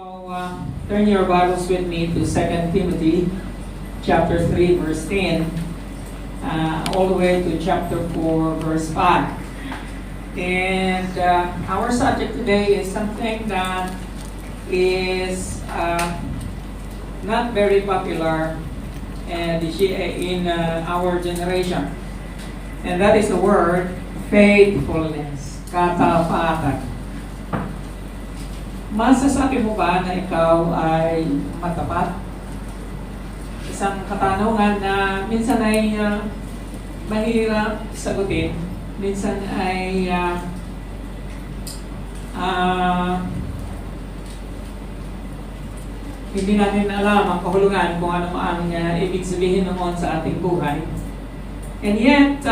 Turn your Bibles with me to 2 Timothy chapter 3, verse 10, all the way to chapter 4, verse 5. And our subject today is something that is not very popular in our generation. And that is the word faithfulness, katapatan. Masasabi mo ba na ikaw ay matapat? Isang katanungan na minsan ay mahirap sagutin, minsan ay hindi natin alam ang kahulugan kung ano ang ibig sabihin noon sa ating buhay. And yet,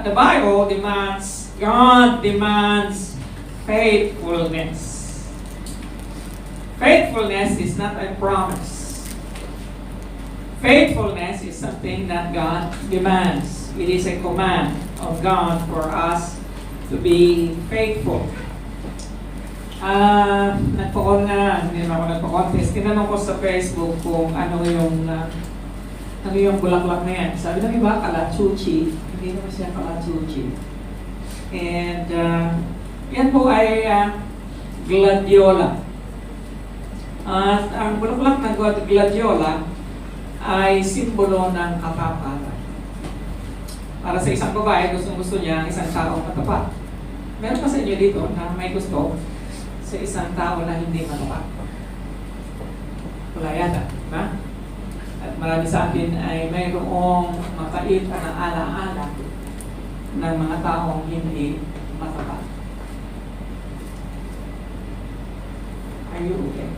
the Bible demands, God demands faithfulness. Faithfulness is not a promise. Faithfulness is something that God demands. It is a command of God for us to be faithful. Hindi naman ako nagpa-contest. Tinanong ko sa Facebook kung ano yung bulaklak na yan. Sabi ng iba, kalachuchi. Hindi naman siya kalachuchi. And yan po ay gladiola. At ang bulaklak ng gladiola ay simbolo ng katapatan. Para sa isang babae, gusto niya ang isang taong matapat. Meron pa sa inyo dito na may gusto sa isang tao na hindi matapat? Wala yata, diba? At marami sa atin ay mayroong mapait na alaala ng mga taong hindi matapat. Are you okay?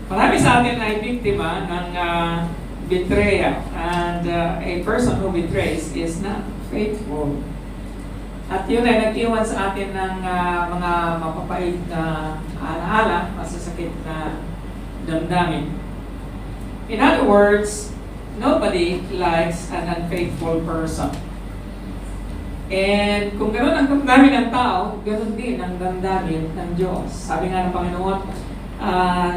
Marami sa atin ay biktima ng betrayal, and a person who betrays is not faithful. At yun ay nag-iwan sa atin ng mga mapapait na alaala, masasakit na damdamin. In other words, nobody likes an unfaithful person. And kung gano'n ang damdamin ng tao, gano'n din ang damdamin ng Diyos. Sabi nga ng Panginoon,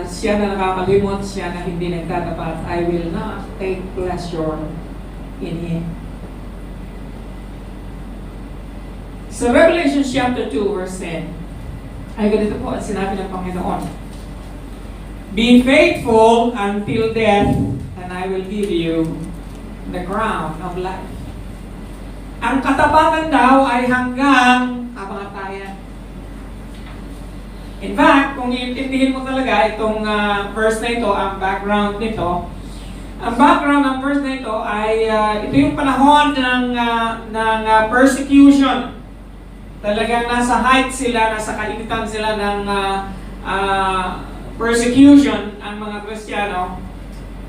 siya na nakakalimot, siya na hindi nagtatapat, I will not take pleasure in Him. So Revelation chapter 2 verse 10, ay ganito po ang sinabi ng Panginoon. Be faithful until death, and I will give you the crown of life. Ang katapatan daw ay hanggang kamatayan. In fact, kung iintindihin mo talaga itong verse na ito, ang background nito, ang background ng verse na ito ay ito yung panahon ng persecution. Talagang nasa height sila, nasa kainitan sila ng persecution ang mga Kristiyano.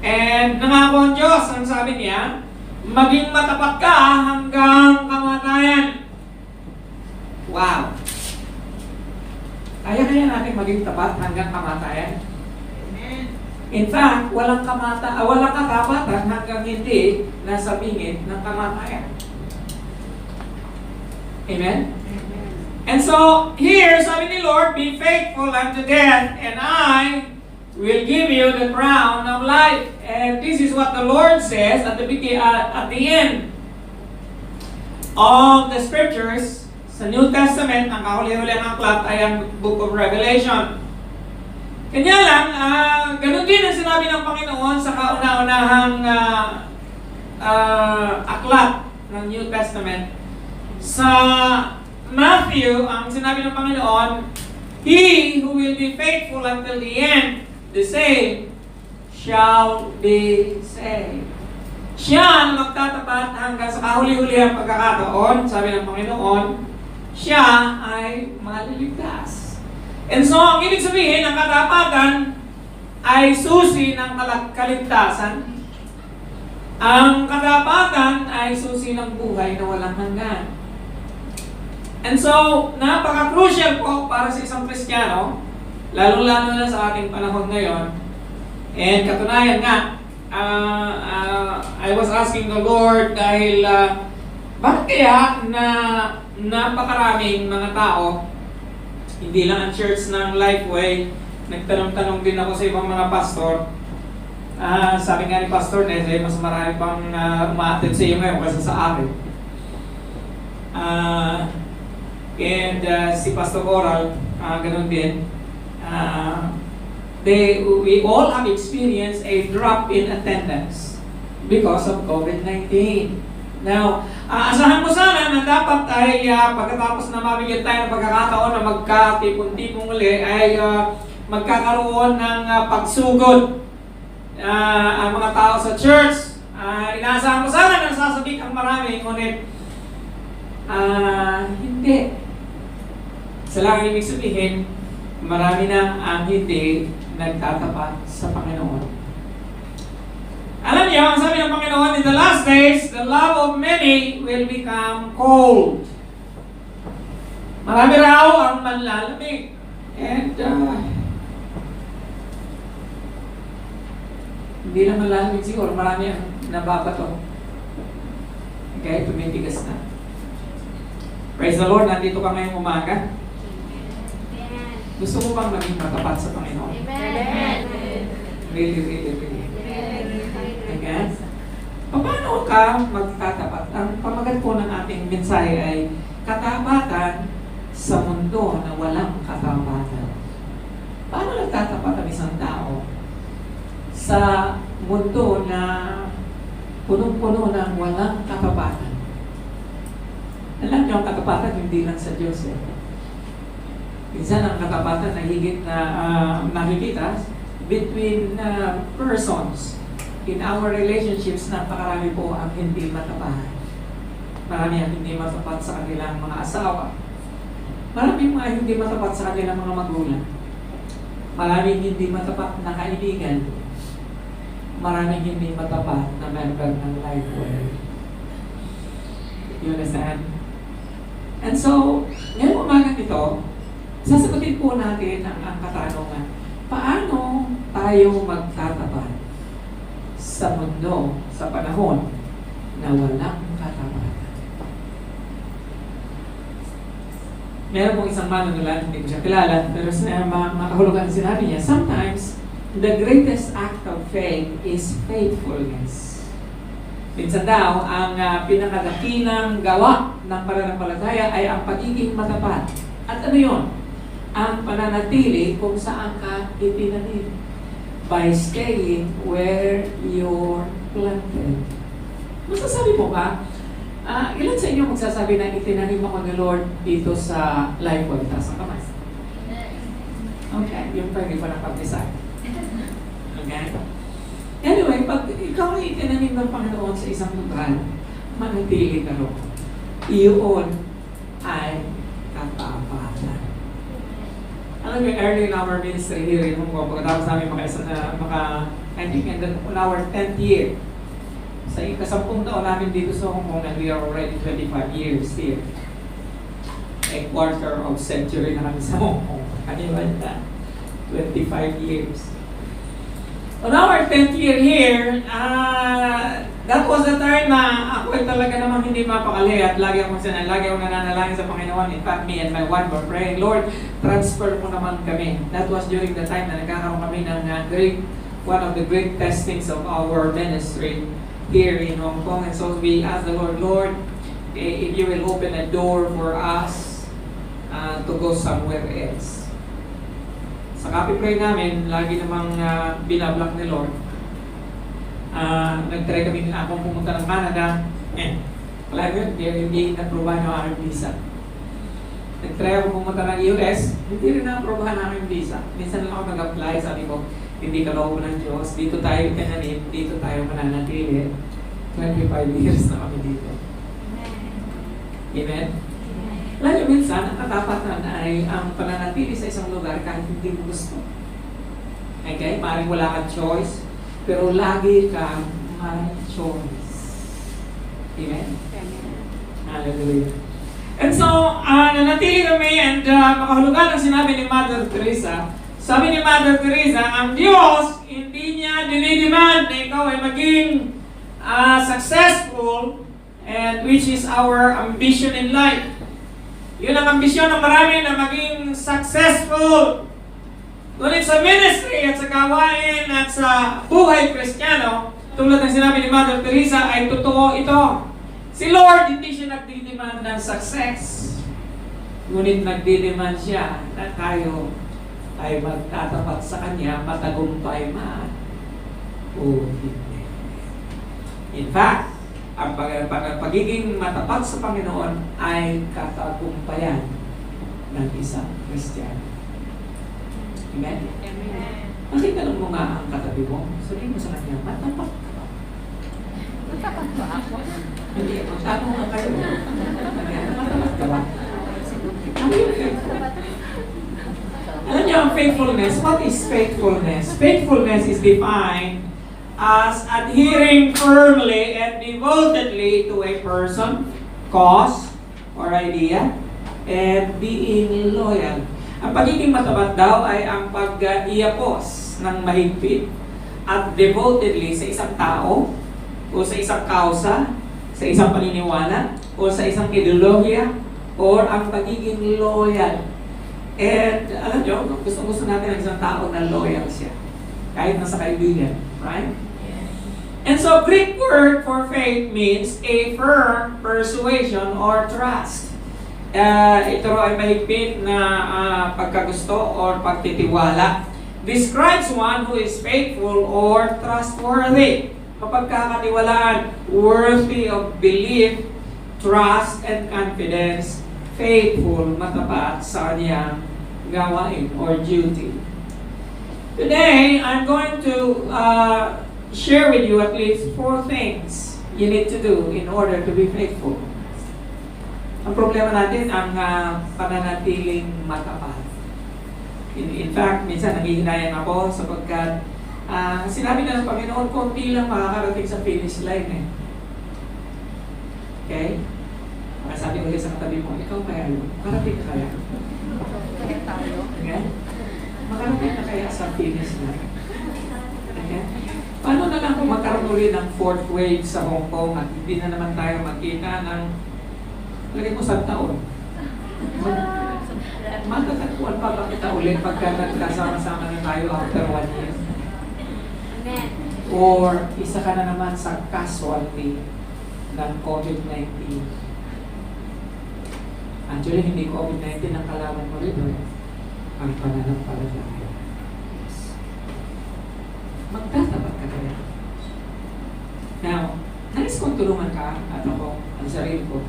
And nangako ang Diyos, ang sabi niya, maging matapat ka hanggang kamatayan. Wow! Kaya natin maging tapat hanggang kamatayan. Amen. In fact, walang katapatan hanggang hindi nasa bingit ng kamatayan. Amen? Amen. And so, here, sabi ni Lord, be faithful unto death, and I will give you the crown of life. And this is what the Lord says at the end of the scriptures. Sa New Testament, ang kahuli-huli ng aklat ay ang Book of Revelation. Kanya lang, ganun din ang sinabi ng Panginoon sa kauna-unahang aklat ng New Testament. Sa Matthew, ang sinabi ng Panginoon, He who will be faithful until the end, the same shall be saved. Siya na magtatapat hanggang sa kahuli-huli ang pagkakataon, sabi ng Panginoon, siya ay maliligtas. And so, ang ibig sabihin, ang katapatan ay susi ng kaligtasan. Ang katapatan ay susi ng buhay na walang hanggan. And so, napaka-crucial po para sa isang Kristiyano, lalong-lalo na sa ating panahon ngayon. And katunayan nga, I was asking the Lord dahil bakit kaya na napakaraming mga tao, hindi lang ang church ng Lifeway, nagtanong-tanong din ako sa ibang mga pastor. Sabi nga ni Pastor Neze, mas marami pang umaattend sa iyo ngayon kasi sa akin. Si Pastor Oral, ganun din. We all have experienced a drop in attendance because of COVID-19. Now, asahan mo sana na dapat ay pagkatapos na mabigyan tayo ng pagkakataon na magkatipon-tipong uli ay magkakaroon ng pagsugod ang mga tao sa church. Inaasahan mo sana na sasabik ang marami, ngunit hindi. Sa lang ibig sabihin, marami na ang hindi nagtatapat sa Panginoon. Alam niyo, ang sabi ng Panginoon, in the last days, the love of many will become cold. Marami raw ang manlalamig. And hindi naman lalamig siguro, marami ang nababato. Okay, tumitigas na. Praise the Lord, nandito ka ngayong umaga. Gusto mo bang maging matapat sa Panginoon? Amen. Really. Amen. Paano ka magtatapat? Ang pamagat po ng ating mensahe ay katapatan sa mundo na walang katapatan. Paano nagtatapat ang isang tao sa mundo na punong-puno ng walang katapatan? Alam niyo, ang katapatan hindi lang sa Diyos eh. Minsan ang katapatan na higit na nakikita between persons. In our relationships, napakarami po ang hindi matapat. Marami ang hindi matapat sa kanilang mga asawa. Marami mga hindi matapat sa kanilang mga magulang. Maraming hindi matapat na kaibigan. Maraming hindi matapat na member ng Lifeway. You understand? And so, ngayong umaga ito, sasagutin po natin ang katanungan. Paano tayo magtatapat sa mundo, sa panahon na walang katapatan? Meron pong isang manunulat, hindi ko siya kilala, pero makahulugan sinabi niya, sometimes, the greatest act of faith is faithfulness. Minsan daw, ang pinakadakilang gawa ng pananampalataya ay ang pagiging matapat. At ano yun? Ang pananatili kung saan ka itinanim. By staying where you're planted. Masasabi po ba, ilan sa inyo magsasabi na itinanim ako ni Lord dito sa Lifeway? Taas ang kamay. Okay, yung pwede pa nakapisa. Okay? Anyway, pag ikaw ay itinanim ng Panginoon sa isang lugar, manatili ka ron. Iyon ay katapatan. Alam mo, early in our ministry here in Hong Kong, pagkatapos namin I think in our 10th year, sa ikasampung taon namin dito sa Hong Kong, and we are already 25 years here. A quarter of century na kami sa Hong Kong. Kaniwan na, 25 years. On our 10th year here, that was the time na ako ay talaga namang hindi mapakali at lagi ako nananalangin sa Panginoon. In fact, me and my wife were praying, Lord, transfer mo naman kami. That was during the time na nagkakaroon kami ng one of the great testings of our ministry here in Hong Kong. And so we asked the Lord, if you will open a door for us to go somewhere else. Sa copy-pray namin, lagi namang binablock ni Lord. Nag-try kami akong pumunta ng Canada. Wala yun, hindi na-aprobahan yung aking visa. Nag-try ako pumunta ng US, hindi rin na-aprobahan ang aking visa. Minsan lang ako nag-apply, sabi ko, hindi ka loob ng Diyos, dito tayo itinanim, dito tayo mananatili. 25 years na kami dito. Amen? Alam niyo, minsan, ang katapatan ay ang pananatili sa isang lugar kahit hindi mo gusto. Okay? Maring wala kang choice, pero lagi kang may choice. Amen? Hallelujah. And so, nanatili kami and makahulugan ang sinabi ni Mother Teresa. Sabi ni Mother Teresa, ang Diyos, hindi niya dinidemand na ikaw ay maging successful, and which is our ambition in life. Yun ang ambisyon ng marami na maging successful. Ngunit sa ministry at sa gawain at sa buhay Kristiyano, tulad ng sinabi ni Mother Teresa, ay totoo ito. Si Lord, hindi siya nagdidemand ng success. Ngunit nagdidemand siya na tayo ay magtatapat sa Kanya, matagumpay man o hindi. In fact, ang pagiging matapat sa Panginoon ay katagumpayan ng isang Kristiyano. Amen? Amen. Nakitanong mo nga ang katabi mo. Sabihin mo sa kanya, matapat ka ba? Matapat ba ako? Hindi, magtanong nga kayo. Matapat ka ba? Ano yung faithful? Alam niyo ang faithfulness? What is faithfulness? Faithfulness is defined as adhering firmly and devotedly to a person, cause, or idea, and being loyal. Ang pagiging matapat daw ay ang pag-iapos ng mahigpit at devotedly sa isang tao, o sa isang kausa, sa isang paniniwala, o sa isang ideolohiya, or ang pagiging loyal. And alam nyo, gusto natin ang isang tao na loyal siya. Kahit nasa kaibigan, right? And so, Greek word for faith means a firm persuasion or trust. Ito ay mahigpit na pagkagusto or pagtitiwala. Describes one who is faithful or trustworthy. Mapagkakatiwalaan, worthy of belief, trust, and confidence, faithful, matapat sa kanyang gawain or duty. Today, I'm going to share with you at least 4 things you need to do in order to be faithful. Ang problema natin ang pananatiling matapat. In fact, minsan nanghihinayang ako sapagkat sinabi na ng Panginoon, konti lang makakarating sa finish line eh. Okay? Sabi ulit sa katabi mo, ikaw kaya yun? Makarating ka kaya? Kaya tayo. Okay? Makarating ka kaya sa finish line? Okay? Paano na lang kung magkaroon ulit ng 4th wave sa Hong Kong at hindi na naman tayo magkita ng lagay mo 1 taon? Matatagpuan pa ba kita ulit pagka nagkasama-sama na tayo after 1 year? Amen. Or isa ka na naman sa casualty ng COVID-19? Actually, hindi COVID-19 ang kalaban mo rin, ang pananampalataya. Magtatapat ka kaya. Now, nais kong tulungan ka at ako, ang sarili ko,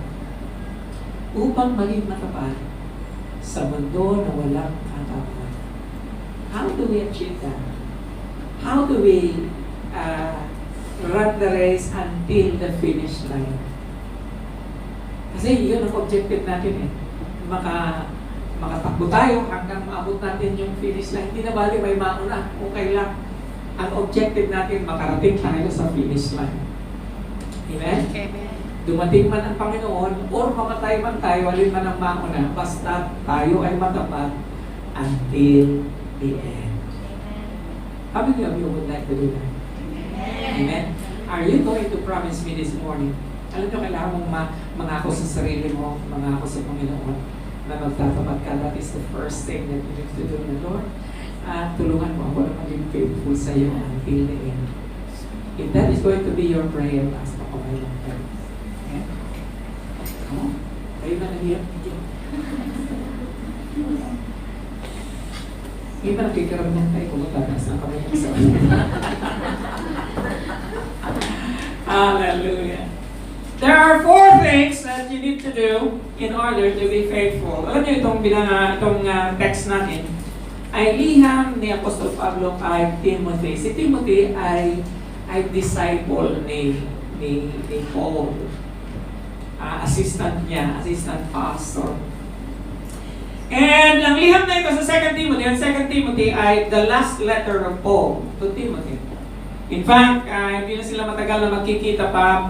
upang maging matapat sa mundo na walang katapat. How do we achieve that? How do we run the race until the finish line? Kasi yun ang objective natin eh. Makatakbo tayo hanggang maabot natin yung finish line. Hindi na bali may mauna, okay lang. Ang objective natin, makarating tayo sa finish line. Amen? Amen. Dumating man ang Panginoon, or mamatay man tayo, alin man ang mauna, basta tayo ay matapat until the end. How many of you would like to do that? Amen? Are you going to promise me this morning? Alam nyo, kailangan mong mangako sa sarili mo, mangako sa Panginoon, na magtatapat ka. That is the first thing that you need to do na, Lord. Tulungan mo ako na maging faithful sa iyo until the end. If that is going to be your prayer, taas na kamay lang tayo. Okay? Come on. Kayo na nahiyap. Hindi ba nakikiramdam tayo kung magtataas na kamay lang sa iyo? Hallelujah. There are 4 things that you need to do in order to be faithful. Alam niyo itong text natin ay liham ni Apostol Pablo kay Timothy. Si Timothy ay disciple ni Paul. Assistant niya, assistant pastor. And ang liham na ito sa 2 Timothy, ang 2 Timothy ay the last letter of Paul to Timothy. In fact, hindi na sila matagal na magkikita pa,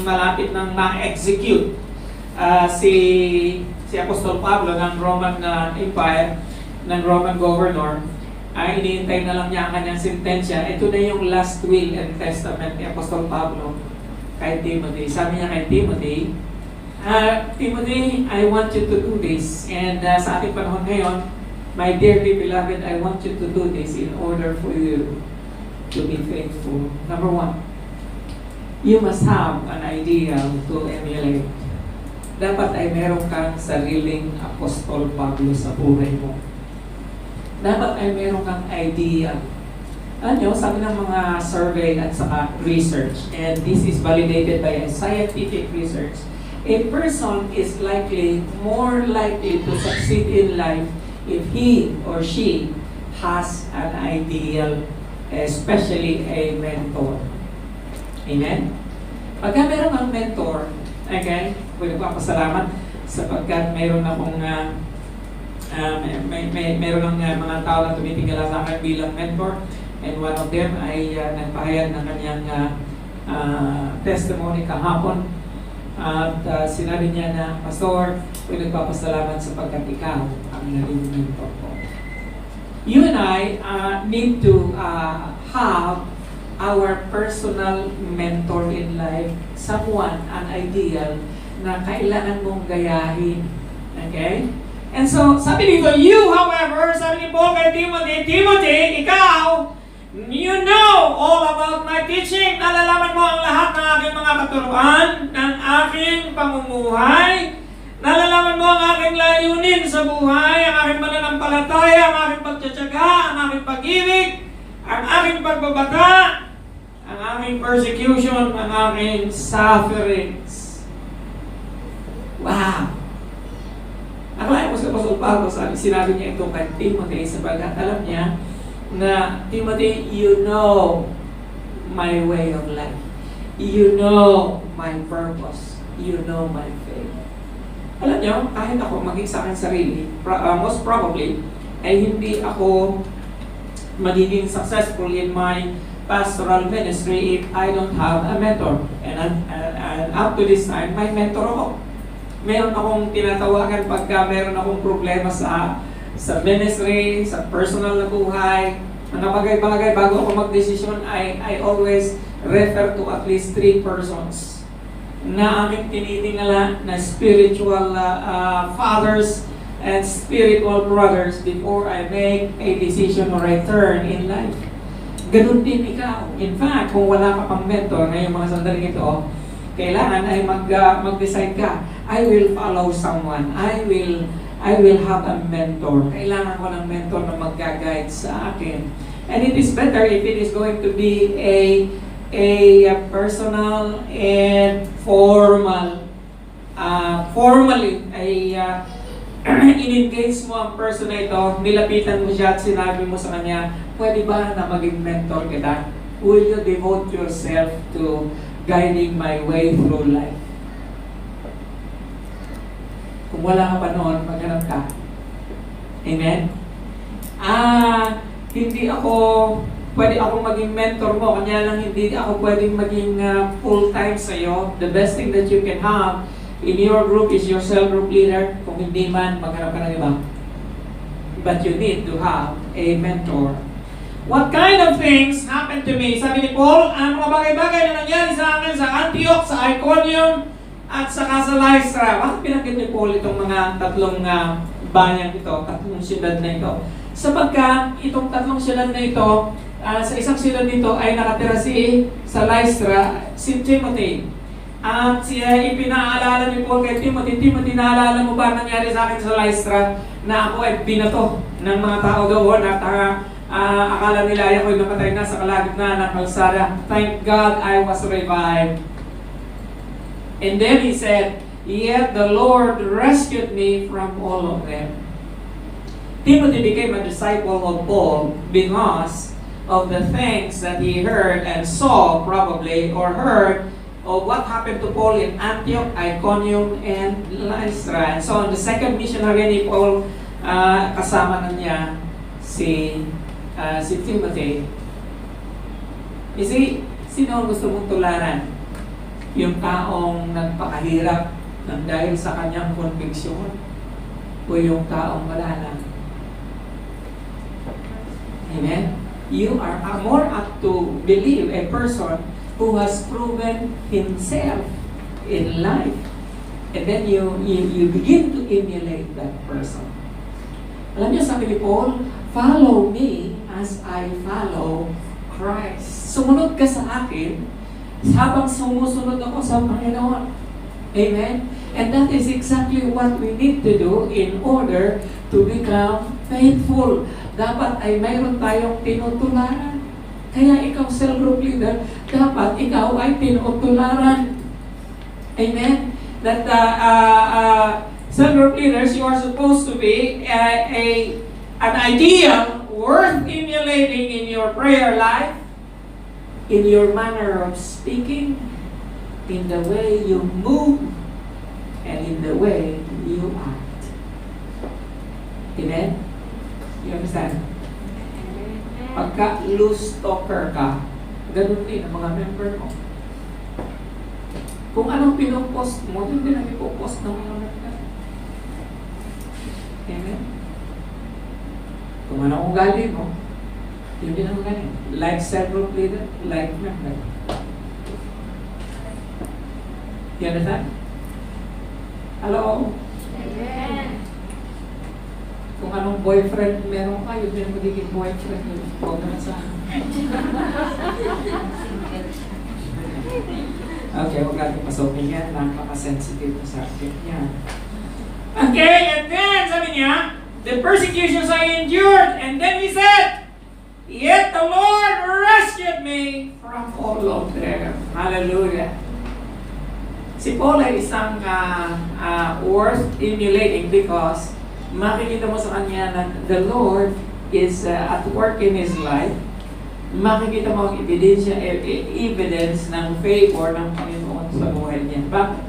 malapit nang ma-execute si Apostol Pablo ng Roman Empire, ng Roman governor, ay iniintay na lang niya ang kanyang sentensya. Ito na yung last will and testament ni Apostol Pablo kay Timothy. Sabi niya kay Timothy, Timothy, I want you to do this. And sa ating panahon ngayon, my dearly beloved, I want you to do this in order for you to be faithful. Number one, you must have an ideal to emulate. Dapat ay meron kang sariling Apostol Pablo sa buhay mo. Dapat ay meron kang ideal. Alam nyo, sabi ng mga survey at saka research, and this is validated by a scientific research, a person is more likely to succeed in life if he or she has an ideal, especially a mentor. Amen? Pagka meron kang mentor, okay, pwede ko ako salamat sapagkat meron akong meron ng mga tao na tumitingala sa akin bilang mentor, and one of them ay nagpahayag ng kanyang testimony kahapon. At sinabi niya na, Pastor, pwede nagpapasalamat sapagkat ikaw ang naging mentor ko. You and I need to have our personal mentor in life, someone, an ideal, na kailangan mong gayahin. Okay? And so, sabi dito, you, however, sabi ni Paul kay Timothy, Timothy, ikaw, you know all about my teaching. Nalalaman mo ang lahat ng aking mga katuruan, ng aking pamumuhay. Nalalaman mo ang aking layunin sa buhay, ang aking mananampalataya, ang aking pagtsatsaga, ang aking pag-ibig, ang aking pagbabata, ang aking persecution, ang aking sufferings. Wow! Akalain mo sa Apostol Pablo, sinabi niya ito kay Timothy sapagkat alam niya na, Timothy, you know my way of life. You know my purpose. You know my faith. Alam niyo, kahit ako maging sa akin sarili, most probably, ay hindi ako magiging successful in my pastoral ministry if I don't have a mentor. And up to this time, may mentor ako. Meron akong tinatawagan pagka meron akong problema sa ministry, sa personal na buhay, mga bagay-bagay, bago ako magdesisyon, I always refer to at least 3 persons na aming tinitingala na spiritual fathers and spiritual brothers before I make a decision or a turn in life. Ganun din ikaw. In fact, kung wala ka pang mentor ngayong mga sandaling ito, kailangan ay mag-decide ka, I will follow someone. I will have a mentor. Kailangan ko ng mentor na mag-guide sa akin. And it is better if it is going to be a personal and formally in-engage mo ang person na ito, nilapitan mo siya at sinabi mo sa kanya, pwede ba na maging mentor kita? Will you devote yourself to guiding my way through life? Kung wala ka pa noon, maghanap ka. Amen? Hindi ako, pwede akong maging mentor mo, kanya lang hindi ako pwedeng maging full-time sa'yo. The best thing that you can have in your group is your cell group leader. Kung hindi man, maghanap ka ng iba. But you need to have a mentor. What kind of things happened to me? Sabi ni Paul, ang mga bagay-bagay na nangyari sa akin sa Antioch, sa Iconium, at saka sa Lystra. Bakit pinanggit ni Paul itong mga tatlong bayan ito, tatlong siyudad na ito? Sapagkat itong tatlong siyudad na ito, sa isang siyudad dito ay nakatira sa Lystra, si Timothy. At siya ipinaalala ni Paul kay Timothy, Timothy, naalala mo ba nangyari sa akin sa Lystra na ako ay binato ng mga tao doon at akala nila ako'y napatay na sa kalagitnaan ng kalsada. Thank God I was revived. And then he said, yet the Lord rescued me from all of them. Timothy became a disciple of Paul because of the things that he heard and saw probably, or heard of what happened to Paul in Antioch, Iconium, and Lystra. And so on the second missionary ni Paul, kasama na niya si Timothy. You see, sino ang gusto mong tularan? Yung taong nagpakahirap ng dahil sa kanyang conviction o yung taong wala lang? Amen? You are more apt to believe a person who has proven himself in life And then you begin to emulate that person. Alam niyo, sabi ni Paul, follow me as I follow Christ. Sumunod ka sa akin habang sumusunod ako sa Panginoon. Amen? And that is exactly what we need to do in order to become faithful. Dapat ay mayroon tayong tinutularan. Kaya ikaw, cell group leader, dapat ikaw ay tinutularan. Amen? That cell group leaders, you are supposed to be an ideal worth emulating in your prayer life, in your manner of speaking, in the way you move, and in the way you act. Amen? You understand? Pagka loose talker ka, ganun din ang mga member mo. Kung anong pinopost mo, yun din ang ipopost ng mga member. Amen? Kung anong ugali mo, yun din ang ugali. Like cell group leader, like member. You understand? Hello? Amen. Kung anong boyfriend meron ka, yun din ang magiging boyfriend yun. Huwag naman sa okay, huwag natin pasukin yan. Napaka-sensitive sa akin yan. Okay, and then sabi niya, the persecutions I endured, and then he said, yet the Lord rescued me from all of them. Hallelujah. Si Paul ay isang worth emulating because makikita mo sa kanya na the Lord is at work in his life. Makikita mo ang evidence ng favor ng Panginoon sa buhay niya. Bakit?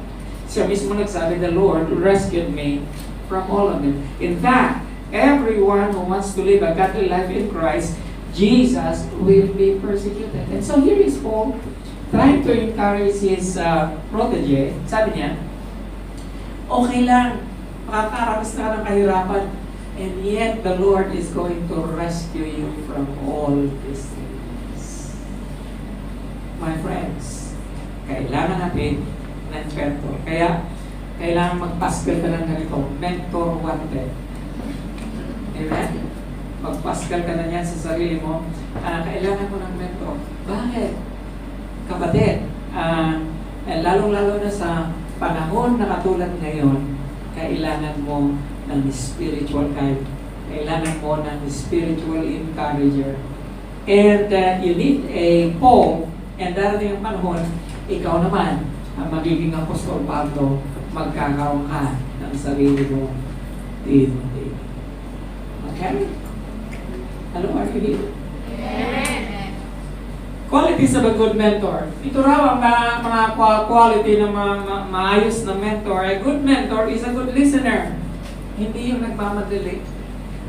Siya mismo nagsabi, the Lord rescued me from all of them. In fact, everyone who wants to live a godly life in Christ, Jesus will be persecuted. And so here is Paul trying to encourage his protege. Sabi niya, okay lang, makakaranas na ka ng kahirapan, and yet the Lord is going to rescue you from all these things. My friends, kailangan natin ng mentor. Kaya, kailangan mag-pascal ka ng ganito, mentor wanted. Amen? Mag-pascal ka na yan sa sarili mo, kailangan mo ng mentor. Bakit? Kapatid, lalong-lalo na sa panahon na katulad ngayon, kailangan mo ng spiritual guide. Kailangan mo ng spiritual encourager. And you need a Paul, and darating ang panahon, ikaw naman, ang magiging Apostol Pablo, magkakaroon ka ng sarili mo. Timothy. Okay? Hello, are you here? Amen. Qualities of a good mentor. Ito raw ang mga quality ng maayos na mentor. A good mentor is a good listener. Hindi yung nagmamadali.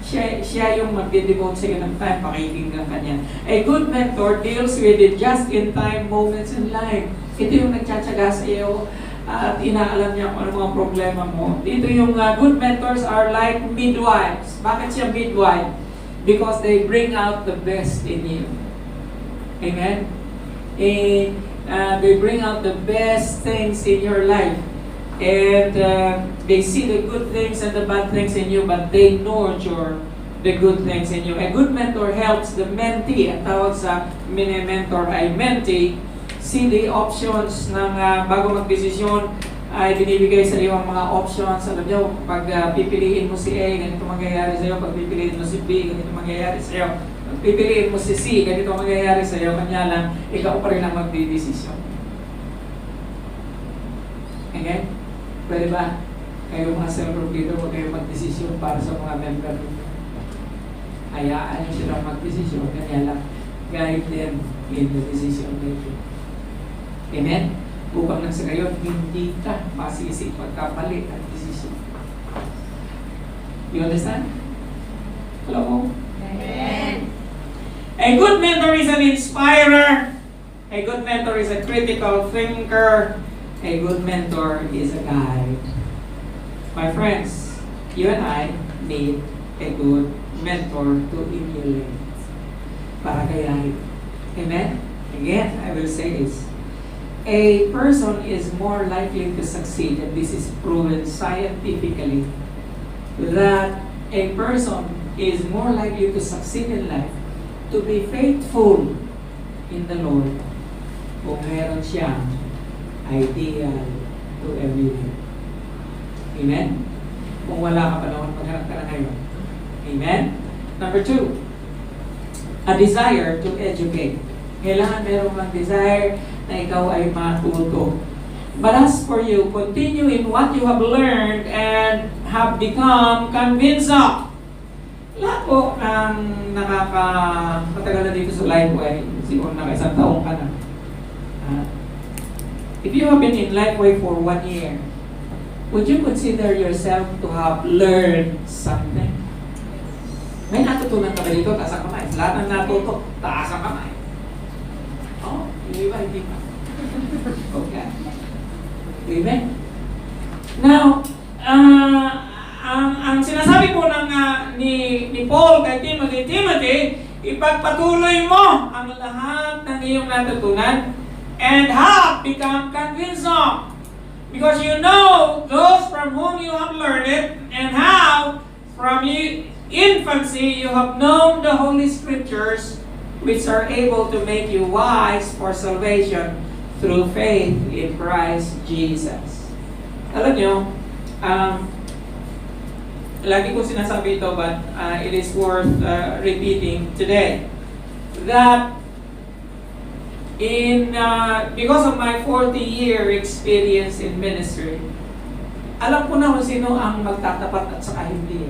Siya yung mag-devote sa iyo ng time, pakikinggan ka niya. A good mentor deals with the just-in-time moments in life. Ito yung nagtsatsaga sa iyo at inaalam niya kung ano mga problema mo. Dito yung good mentors are like midwives. Bakit siya midwife? Because they bring out the best in you. Amen? They bring out the best things in your life. And they see the good things and the bad things in you, but they nurture the good things in you. A good mentor helps the mentee, ang tawag sa mini-mentor ay mentee, see the options ng bago mag-desisyon, ay binibigay sa iyo ang mga options. Alam niyo, pag pipiliin mo si A, ganito mangyayari sa iyo. Pag pipiliin mo si B, ganito mangyayari sa iyo. Pag pipiliin mo si C, ganito mangyayari sa iyo. Kanya lang, ikaw pa rin ang magdidesisyon. Okay? Pwede ba? Kayo mga cell-group leader, huwag kayong magdesisyon para sa mga member. Hayaan nyo silang magdesisyon. Kanya lang, guide them in the decision making. Amen? Upang nang sa gayon, hindi ka masisi pagkapali ang decision. You understand? Hello? Amen. A good mentor is an inspirer. A good mentor is a critical thinker. A good mentor is a guide. My friends, you and I need a good mentor to emulate. Para gayahin. Amen? Again, I will say this. a person is more likely to succeed, and this is proven scientifically, that a person is more likely to succeed in life, to be faithful in the Lord, kung meron siyang ideal to everything. Amen? Kung wala ka pa naman, maghanap ka na ngayon. Amen? Number 2, a desire to educate. Kailangan meron kang desire na ikaw ay matuto. But as for you, continue in what you have learned and have become convinced of. Lahat po ng matagal na dito sa Lifeway, siguro naka-isang taong ka na. If you have been in Lifeway for 1 year, would you consider yourself to have learned something? May natutunan ka ba dito? Taas ang kamay. Lahat ng natuto, taas ang kamay. Oh, hindi ba? Hindi pa. Okay. Amen. Now, ang sinasabi po ni Paul kay Timothy, ipagpatuloy mo ang lahat ng iyong natutunan and have become convinced of. Because you know those from whom you have learned it, and how from infancy you have known the Holy Scriptures, which are able to make you wise for salvation through faith in Christ Jesus. Alam nyo, lagi ko sinasabi ito, but it is worth repeating today, that because of my 40-year experience in ministry, alam ko na kung sino ang magtatapat at saka hindi.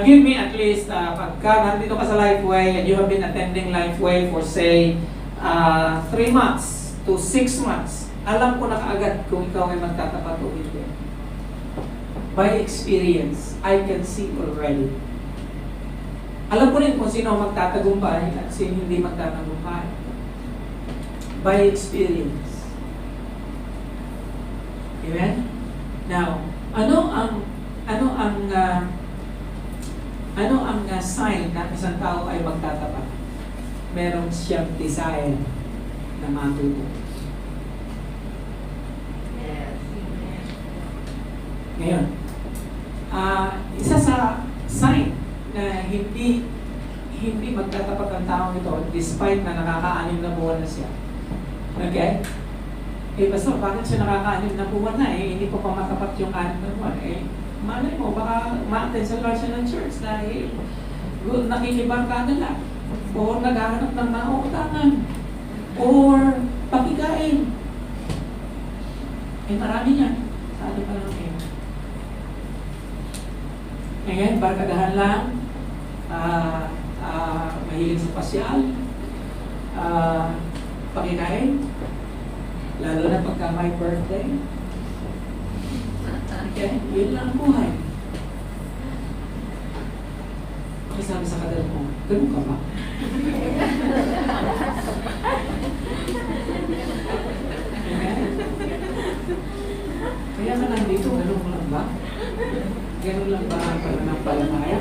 Give me at least, pagka nandito ka sa Lifeway and you have been attending Lifeway for say 3 months to 6 months, alam ko na kaagad kung ikaw ay magtatapat o hindi. By experience, I can see already. Alam ko rin kung sino ang magtatagumpay at sino hindi magtatagumpay. By experience. Amen? Now, ano ang sign na isang tao ay magtatapat? Meron siyang desire na matuto. Ngayon, isa sa sign na hindi magtatapat ang tao ito despite na nakaka-6 na buwan na siya. Okay? Pastor, bakit siya nakaka-6 na buwan na hindi pa matapat yung 6 na buwan? Malay mo, baka ma-attend sa Lord siya ng church dahil nakikibarkada lang o naghahanap ng mga utangan or pakikain. Marami yan. Sa atin pa lang kayo. Ngayon, barkadahan lang, mahilig sa pasyal, pakikain, lalo na pagka my birthday. Okay, yun lang ang buhay. Sabi sa kadal mo, ganun ka ba? Kaya ka nandito, ganun lang ba? Ganun lang ba ang pananampalataya?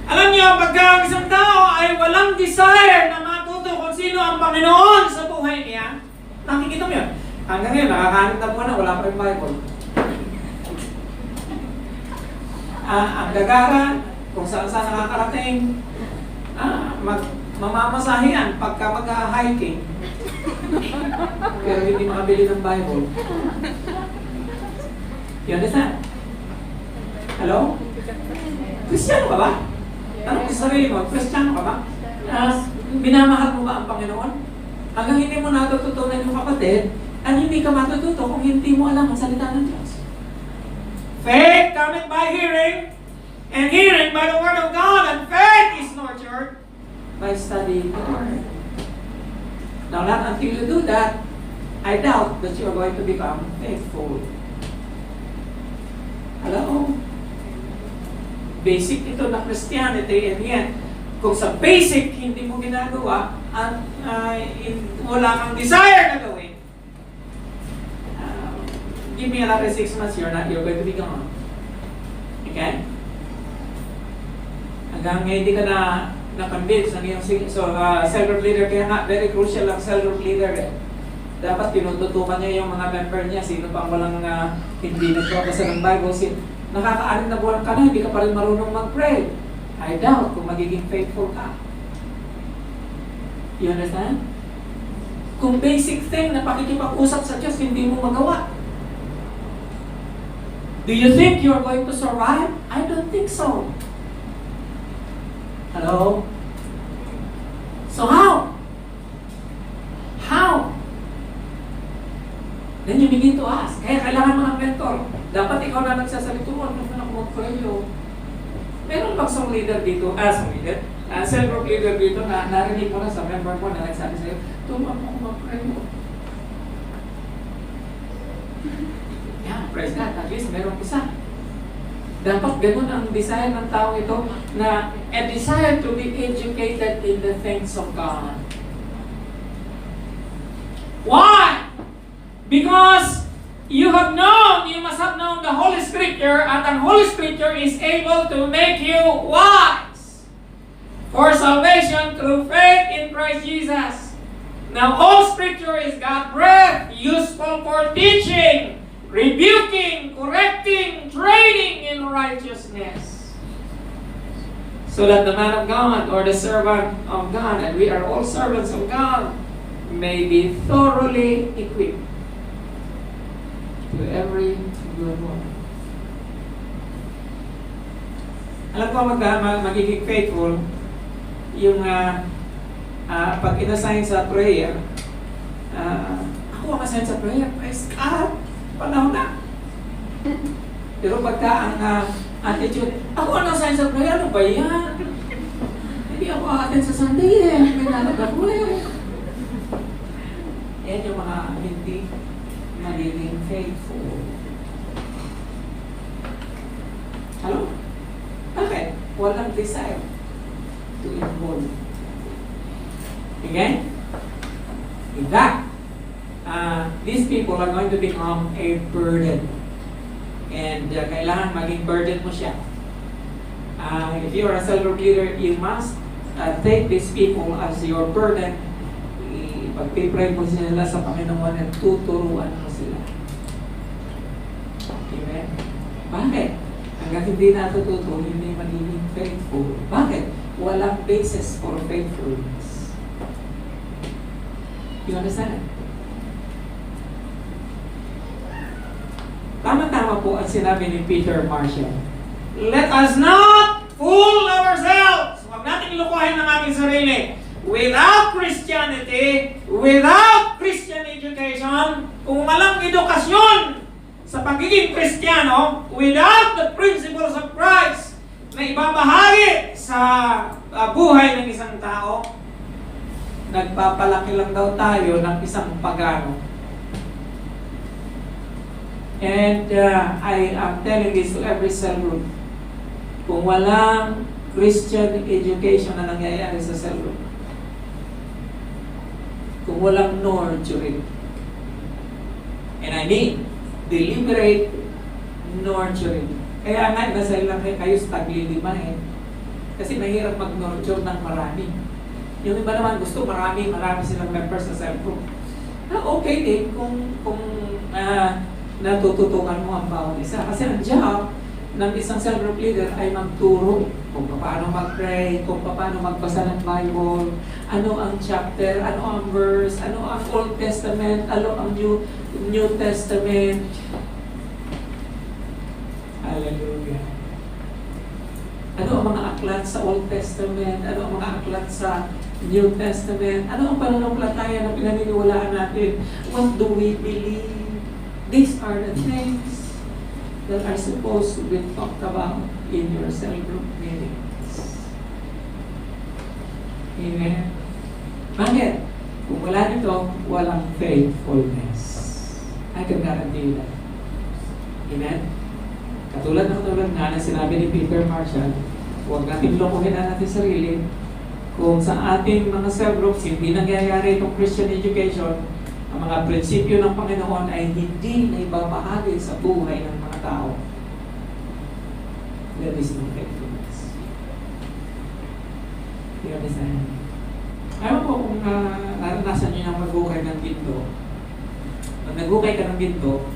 Alam niyo, pagka ang isang tao ay walang desire na matuto kung sino ang Panginoon sa buhay niya, nakikita mo yun. Hanggang ngayon, nakakahanap na po na, wala pa rin Bible. Ang gagara, kung saan nakakarating, mamamasahian pagka mag-hiking. Pero hindi makabili ng Bible. You understand? Hello? Kristiyano ka ba? Tanong ko sa sarili mo, Kristiyano ka ba? Binamahal mo ba ang Panginoon? Hanggang hindi mo natututunan yung kapatid, at hindi ka matututo kung hindi mo alam ang salita ng Diyos. Faith cometh by hearing, and hearing by the Word of God, and faith is nurtured by studying the Word. Now, not until you do that, I doubt that you are going to become faithful. Hello? Basic ito na Christianity, and yet, kung sa basic hindi mo ginagawa, at wala kang desire na gawin, give me another 6 months, you're going to be gone. Okay? Hanggang hindi ka na na-convince ng iyong cell group leader. Kaya nga, very crucial ang cell group leader. Dapat tinututukan niya yung mga member niya. Sino pang walang hindi nagbabasa ng Bible. Nakaka-anim na buwan ka na, hindi ka pa rin marunong mag-pray. I doubt kung magiging faithful ka. You understand? Kung basic thing na pakikipag-usap sa Diyos, hindi mo magawa. Do you think you are going to survive? I don't think so. Hello? So how? How? Then you begin to ask. Kaya kailangan mga mentor. Dapat ikaw na nagsasalito mo. Ano na mag-pray. Meron bang song leader dito? Song leader? Cell group leader dito na narinig mo na sa member mo na nagsabi sa'yo, tuman mo kung mag-pray mo. Yeah, praise God. At least meron isa. Dapat ganun ang desire ng tao ito na a desire to be educated in the things of God. Why? Because you must have known the Holy Scripture, and the Holy Scripture is able to make you wise for salvation through faith in Christ Jesus. Now, all Scripture is God-breathed, useful for teaching, rebuking, correcting, training in righteousness, so that the man of God or the servant of God, and we are all servants of God, may be thoroughly equipped to every good work. Alam ko magiging faithful yung pag inassign sa prayer. Ako ang assign sa prayer, praise God, panahon na. Pero pagka ang attitude, ako ang assign sa prayer, ano ba yan? Hindi ako attend sa Sunday may nalaga ko Yan yung mga hindi magiging faithful. Hello? Bakit? Walang desire to involve. Okay? In fact, these people are going to become a burden. And kailangan maging burden mo siya. If you are a cell group leader, you must take these people as your burden. Pag-pray mo sila sa Panginoon at tuturuan mo sila. Amen? Bakit? Hanggang hindi natututo, hindi magiging faithful. Bakit? Walang basis for faithfulness. You understand? Tama-tama po ang sinabi ni Peter Marshall. Let us not fool ourselves. Huwag natin ilukuhin ang ating sarili. Without Christianity, without Christian education, kung walang edukasyon sa pagiging Kristiyano, without the principles of Christ na ibabahagi sa buhay ng isang tao, nagpapalaki lang daw tayo ng isang pagano. And I am telling this to every cell group. Kung walang Christian education na nangyayari sa cell group, kung walang nurturing, and I mean deliberate nurturing. Kaya nga, nasa lang kayo sa taglilima kasi mahirap mag-nurture ng marami. Yung iba naman gusto marami silang members sa cell group. Okay din kung natututukan mo ang bawat isa. Kasi ang job ng isang cell group leader ay magturo kung paano mag-pray, kung paano magbasa ng Bible, ano ang chapter, ano ang verse, ano ang Old Testament, ano ang New Testament. Hallelujah. Ano ang mga aklat sa Old Testament, ano ang mga aklat sa New Testament, ano ang pananampalataya na pinaniniwalaan natin, what do we believe? These are the things that are supposed to be talked about in your cell group meetings. Amen. Bakit? Kung wala nito, walang faithfulness. I can guarantee you that. Amen? Katulad na sinabi ni Peter Marshall, huwag natin lokohin na natin sarili. Kung sa ating mga cell groups, hindi nangyayari itong Christian education, ang mga prinsipyo ng Panginoon ay hindi na ibabahagi sa buhay ng mga tao. That is no faithfulness. Hindi ka design. Ayaw ko kung naranasan nyo na maghukay ng ginto. Pag naghukay ka ng ginto,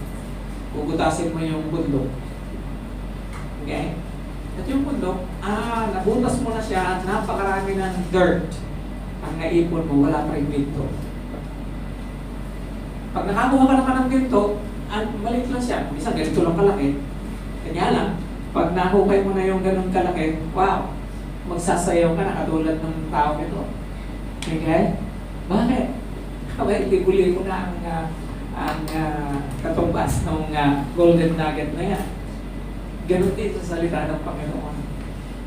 puputasin mo yung bundok. Okay? At yung bundok, nabutas mo na siya, napakarami ng dirt. Ang naipon mo, wala pa rin ginto. Pag nakakuha ka naman ng ginto, maliit lang siya. Isang ganito lang kalaki. Kanya lang, pag nahukay mo na yung ganun kalaki, wow, magsasayaw ka na katulad ng tao nito. Okay? Bakit? Kabay, libo-libo na ang katumbas ng golden nugget na yan. Ganun din sa salita ng Panginoon.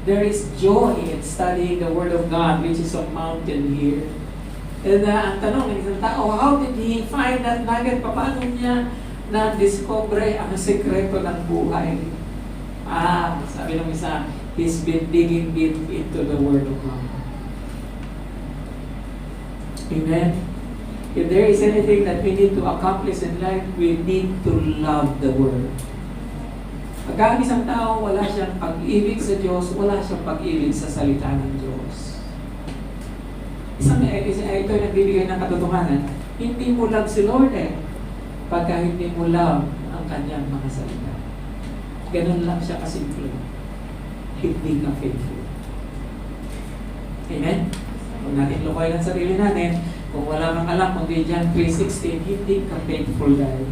There is joy in studying the Word of God, which is a mountain here. And ang tanong ng isang tao, how did he find that nugget? Paano niya na-discover ang sekreto ng buhay? Sabi ng isa, he's been digging deep into the Word of God. Amen? If there is anything that we need to accomplish in life, we need to love the Word. Pagka ang isang tao, wala siyang pag-ibig sa Diyos, wala siyang pag-ibig sa salita ng Diyos. Ito yung nagbibigay ng katotohanan. Hindi mo love si Lord pagka hindi mo love ang kanyang mga salita. Ganun lang siya kasimple. Hindi ka faithful. Amen? Kung natin lukoy ang sarili natin, kung wala kang alam, kundi John 3:16, hindi ka faithful dahil.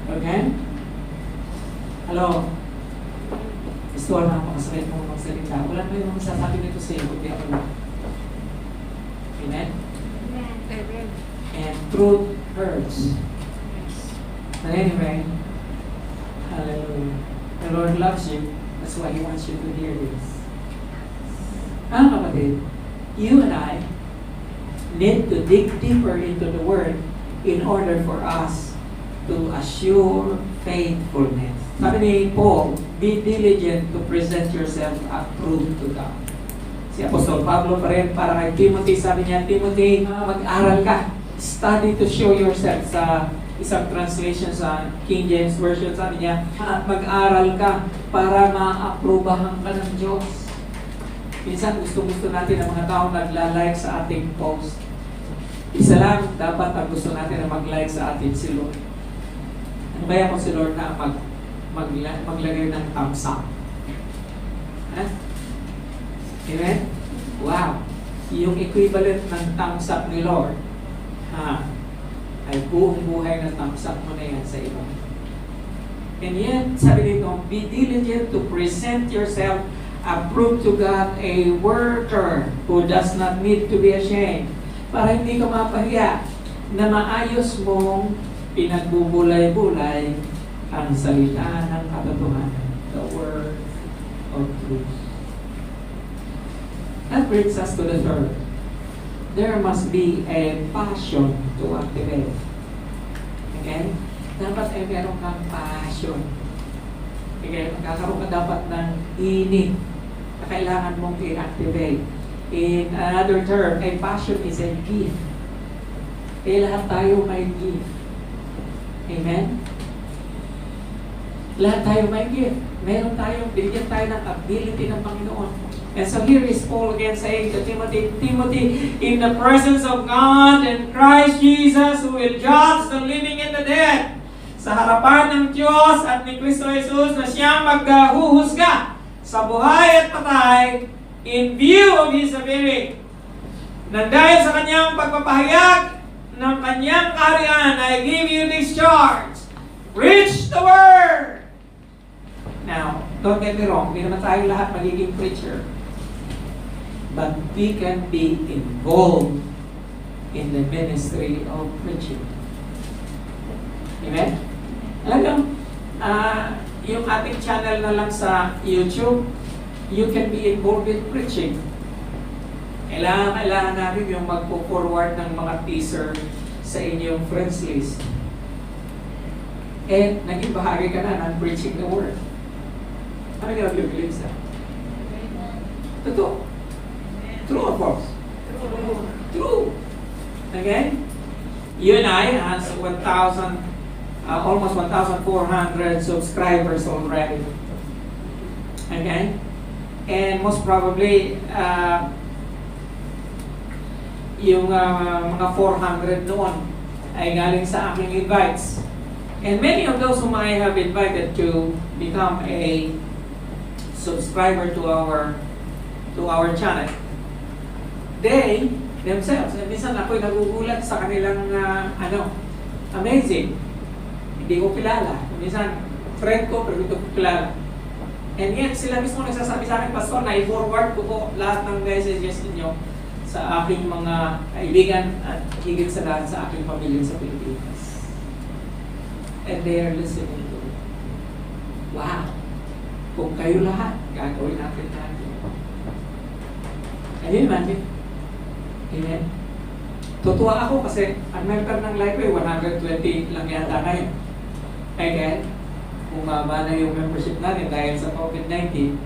Okay? Hello? Gusto ko na makasakit mo magsalita. Wala na yung masasabi nito sa iyo, kundi ako lang. Amen? Amen. And truth hurts. But anyway, hallelujah. The Lord loves you. That's why He wants you to hear this. Kapatid, you and I need to dig deeper into the Word in order for us to assure faithfulness. Sabi ni Paul, be diligent to present yourself approved to God. Si Apostol Pablo pa rin, para kay Timothy, sabi niya, Timothy, mag-aral ka. Study to show yourself. Sa isang translation sa King James Version, sabi niya, mag-aral ka para ma-aprobahan ka ng Diyos. Minsan gusto natin ang mga tao nagla-like sa ating post. Isa lang, dapat ang gusto natin na mag-like sa atin si Lord. Ano kaya kung si Lord na maglagay ng thumbs up? Amen? Wow! Yung equivalent ng thumbs up ni Lord, ay buong buhay na thumbs up mo na yan sa iba. And yet, sabi dito, be diligent to present yourself approved to God, a worker who does not need to be ashamed. Para hindi ka mapahiya na maayos mong pinagbubulay-bulay ang salita ng katotohanan, the word of truth. That brings us to the third. There must be a passion to activate. Okay? Dapat ay meron kang passion. Okay? Magkakaroon ka dapat ng init na kailangan mong i-activate. In another term, a passion is a gift. Lahat tayo may gift. Amen? Lahat tayo may gift. Meron tayong, bigyan tayo ng ability ng Panginoon. And so here is Paul again saying to Timothy, Timothy, in the presence of God and Christ Jesus who will judge the living and the dead, sa harapan ng Diyos at ni Kristo Jesus na siyang maghuhusga sa buhay at patay in view of His appearing. Nang dahil sa kanyang pagpapahayag ng kanyang kaharian, I give you this charge. Preach the word! Now, don't get me wrong, hindi naman tayo lahat magiging preacher. But we can be involved in the ministry of preaching. Amen? Alam yung ating channel na lang sa YouTube, you can be involved in preaching. Kailangan natin yung magpo-forward ng mga teaser sa inyong friends list. And naging bahagi ka na ng preaching the word. Ano yung believe sa? Totoo. True or false? True. Okay? You and I has almost 1,400 subscribers already. Okay? And most probably, yung mga 400 noon ay galing sa aking invites. And many of those whom I have invited to become a subscriber to our channel, they themselves, and minsan ako'y nagugulat sa kanilang amazing. Hindi ko kilala. Minsan, friend ko, pero hindi ko kilala. And yet, sila mismo nagsasabi sa akin, Pastor, na i-forward ko po lahat ng messages ninyo sa aking mga kaibigan at higit sa lahat sa aking pamilya sa Pilipinas. And they are listening to it. Wow! Kung kayo lahat, gagawin natin natin. Can you imagine? Amen? Tutuwa ako kasi ang member ng Lifeway, 120 lang yata ngayon. Again, bumaba na yung membership natin dahil sa COVID-19.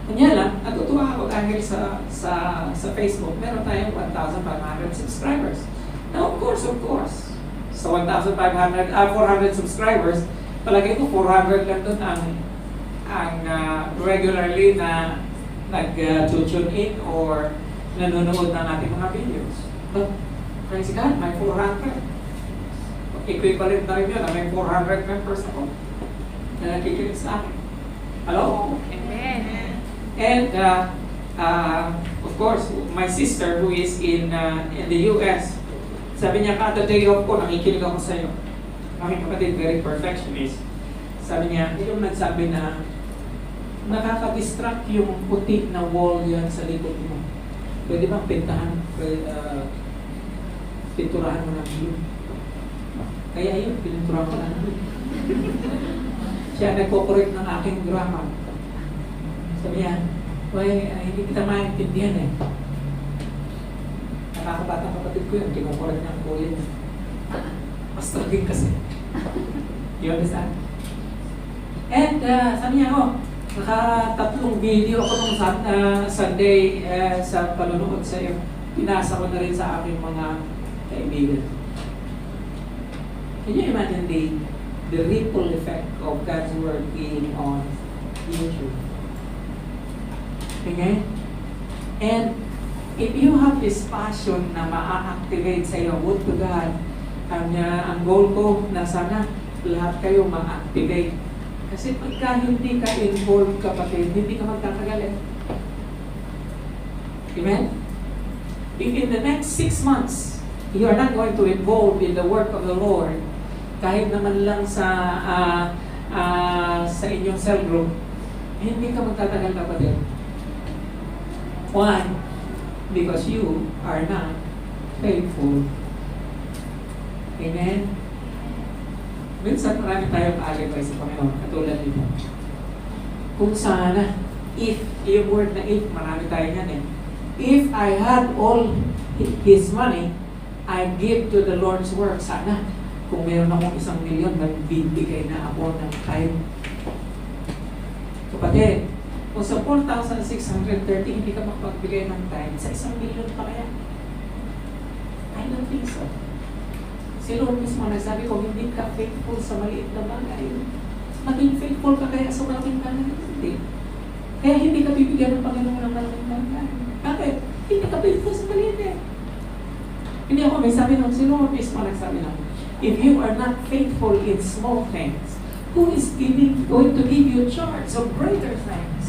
Kanya lang, natutuwa ako dahil sa Facebook, meron tayong 1,500 subscribers. Now, of course, sa 400 subscribers, palagay ko 400 lang doon ang regularly na nag-tune in or nanonood ng ating mga videos. But, praise God, may 400. Equivalent na rin yun na may 400 members ako na nakikinig sa akin. Hello? Amen. And of course, my sister who is in the US, sabi niya, kada day off ko, nakikinig ako sa iyo. Aking kapatid, very perfectionist. Sabi niya, yung nagsabi na nakaka-distract yung puti na wall yan sa likod mo. Pwede bang pinturahan mo ng blue? Kaya yun, pininturahan ko ng blue. Siya nagpo-correct ng aking grammar. Sabi niya, hindi kita maintindihan eh. Nakakabatang kapatid ko yun, kinokorek niya ang kuya niya. Pastor din kasi. You understand? And sabi niya, naka-3 video ako nung Sunday sa panunood sa iyo. Pinasa ko na rin sa aking mga kaibigan. Can you imagine the ripple effect of God's Word being on YouTube? Okay? And if you have this passion na ma-activate sa iyo, would to God, ang goal ko na sana lahat kayo ma-activate. Kasi pagka hindi ka involved, kapatid, hindi ka magtatagal eh. Amen? If in the next 6 months, you are not going to involve in the work of the Lord, kahit naman lang sa inyong cell group, hindi ka magtatagal, kapatid. Why? Because you are not faithful. Amen? Minsan marami tayong alibay sa Panginoon, katulad nito. Kung sana, if, yung word na if, marami tayo yan eh. If I had all His money, I'd give to the Lord's work. Sana, kung meron akong 1 milyon, magbibigay na ako ng time. Kapatid, kung sa 4,630, hindi ka makapagbigay ng time, sa 1 milyon pa kaya? I don't think so. Si Lord mismo nagsabi ko, hindi ka faithful sa maliit na bagay. Maging faithful ka kaya sa malaking bagay. Hindi. Kaya hindi ka bibigyan ng Panginoon ng malaking bagay. Bakit? Hindi ka faithful sa maliit eh. Hindi ako may sabi nung, si Lord mismo nagsabi nung, if you are not faithful in small things, who is going to give you charge of greater things?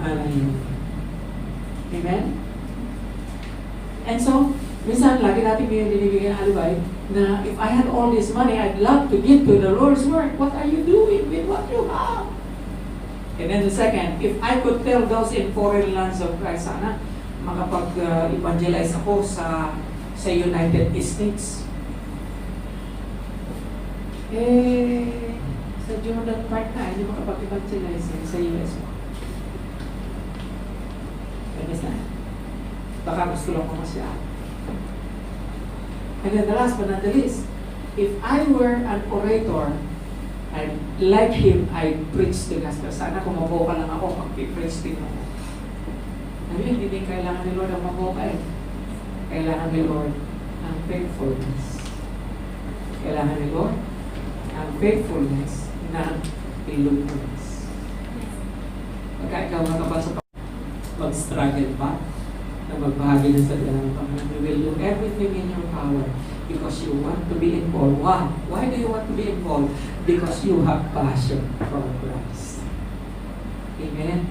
Hallelujah. Amen? And so, minsan, lagi natin may binibigyan ng alibay na if I had all this money, I'd love to give to the Lord's work. What are you doing with what you have? And then the second, if I could tell those in foreign lands of Christ, sana makapag-evangelize ako sa United States. Sa Jordan Park na, hindi makapag-evangelize sa US. Understand? Baka gusto lang ko masya. And then the last but not the least, if I were an orator, I'd like him, I'd preach the gospel. Sana kung maboka lang ako, mag-preach din ako. Hindi din kailangan ni Lord ang maboka eh. Kailangan ni Lord ang faithfulness. Kailangan ni Lord ang faithfulness na illuminous. Pagka ikaw nakapasok mag-struggle pa, na magbahagi ng salita ng Panginoon. You will do everything in your power because you want to be involved. Why? Why do you want to be involved? Because you have passion for Christ. Amen?